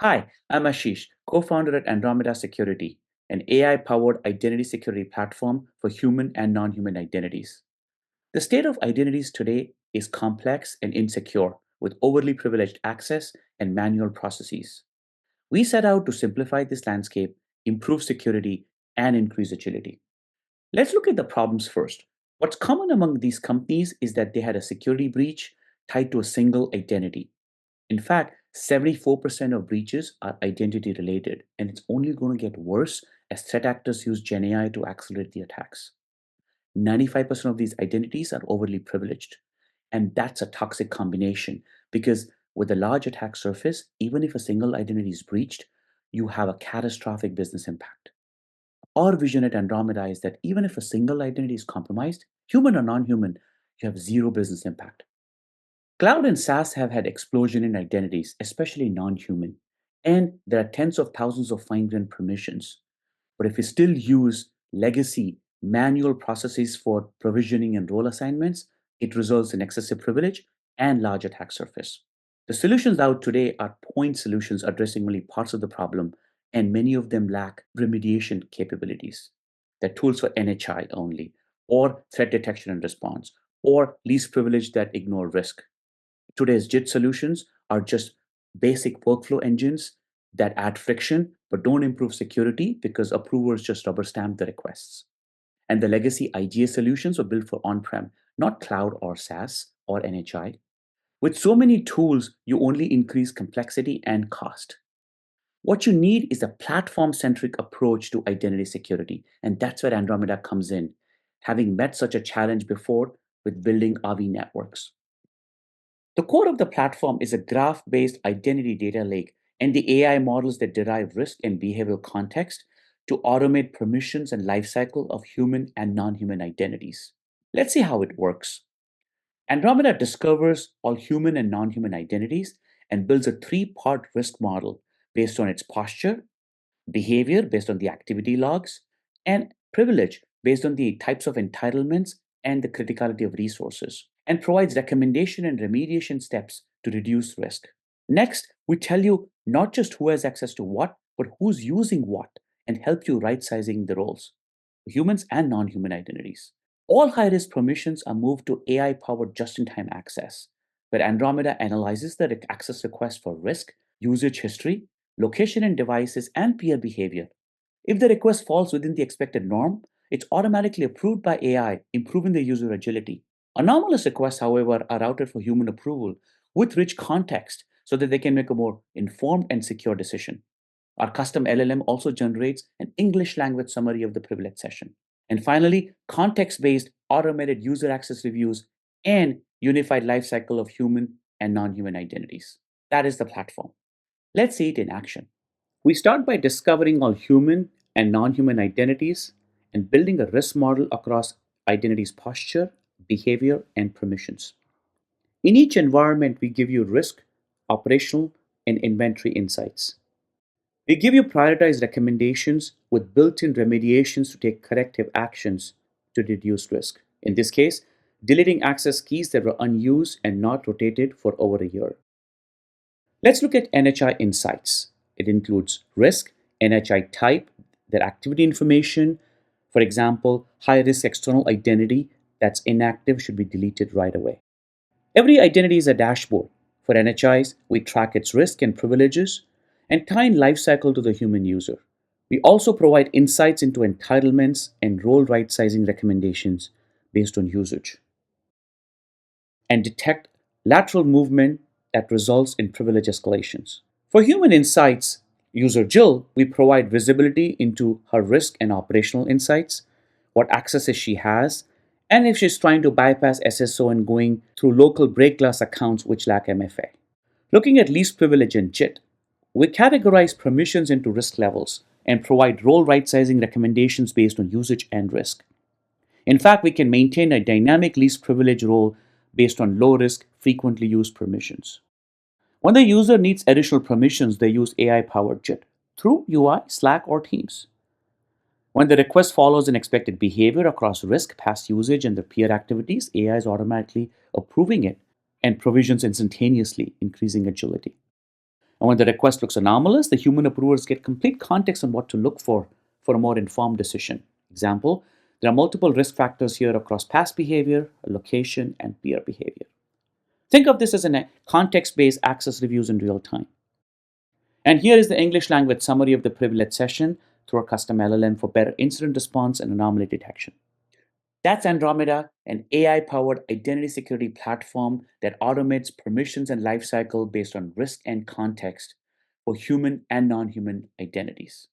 Hi, I'm Ashish, co founder at Andromeda Security, an AI powered identity security platform for human and non human identities. The state of identities today is complex and insecure, with overly privileged access and manual processes. We set out to simplify this landscape, improve security, and increase agility. Let's look at the problems first. What's common among these companies is that they had a security breach tied to a single identity. In fact, 74% of breaches are identity related, and it's only going to get worse as threat actors use GenAI to accelerate the attacks. 95% of these identities are overly privileged, and that's a toxic combination because with a large attack surface, even if a single identity is breached, you have a catastrophic business impact. Our vision at Andromeda is that even if a single identity is compromised, human or non human, you have zero business impact. Cloud and SaaS have had explosion in identities, especially non-human, and there are tens of thousands of fine-grained permissions. But if we still use legacy manual processes for provisioning and role assignments, it results in excessive privilege and large attack surface. The solutions out today are point solutions addressing only parts of the problem, and many of them lack remediation capabilities. They're tools for NHI only, or threat detection and response, or least privilege that ignore risk. Today's JIT solutions are just basic workflow engines that add friction but don't improve security because approvers just rubber stamp the requests. And the legacy IGA solutions were built for on prem, not cloud or SaaS or NHI. With so many tools, you only increase complexity and cost. What you need is a platform centric approach to identity security, and that's where Andromeda comes in, having met such a challenge before with building RV networks. The core of the platform is a graph based identity data lake and the AI models that derive risk and behavioral context to automate permissions and lifecycle of human and non human identities. Let's see how it works. Andromeda discovers all human and non human identities and builds a three-part risk model based on its posture, behavior based on the activity logs, and privilege based on the types of entitlements and the criticality of resources, and provides recommendation and remediation steps to reduce risk. Next, we tell you not just who has access to what, but who's using what, and help you right sizing the roles, humans and non human identities. All high risk permissions are moved to AI powered just in time access, where Andromeda analyzes the access request for risk, usage history, location and devices, and peer behavior. If the request falls within the expected norm, it's automatically approved by AI, improving the user agility. Anomalous requests, however, are routed for human approval with rich context so that they can make a more informed and secure decision. Our custom LLM also generates an English language summary of the privilege session. And finally, context based automated user access reviews and unified lifecycle of human and non human identities. That is the platform. Let's see it in action. We start by discovering all human and non human identities and building a risk model across identities posture, behavior, and permissions. In each environment, we give you risk, operational, and inventory insights. We give you prioritized recommendations with built in remediations to take corrective actions to reduce risk. In this case, deleting access keys that were unused and not rotated for over a year. Let's look at NHI insights. It includes risk, NHI type, their activity information. For example, high risk external identity that's inactive should be deleted right away. Every identity is a dashboard. For NHIs, we track its risk and privileges and tie in lifecycle to the human user. We also provide insights into entitlements and role right sizing recommendations based on usage and detect lateral movement that results in privilege escalations. For human insights, user Jill, we provide visibility into her risk and operational insights, what accesses she has, and if she's trying to bypass SSO and going through local break glass accounts which lack MFA. Looking at least privilege and JIT, we categorize permissions into risk levels and provide role right sizing recommendations based on usage and risk. In fact, we can maintain a dynamic least privilege role based on low risk, frequently used permissions. When the user needs additional permissions, they use AI powered JIT through UI, Slack, or Teams. When the request follows an expected behavior across risk, past usage, and the peer activities, AI is automatically approving it and provisions instantaneously, increasing agility. And when the request looks anomalous, the human approvers get complete context on what to look for a more informed decision. Example, there are multiple risk factors here across past behavior, location, and peer behavior. Think of this as a context-based access reviews in real time. And here is the English language summary of the privilege session through a custom LLM for better incident response and anomaly detection. That's Andromeda, an AI powered identity security platform that automates permissions and lifecycle based on risk and context for human and non human identities.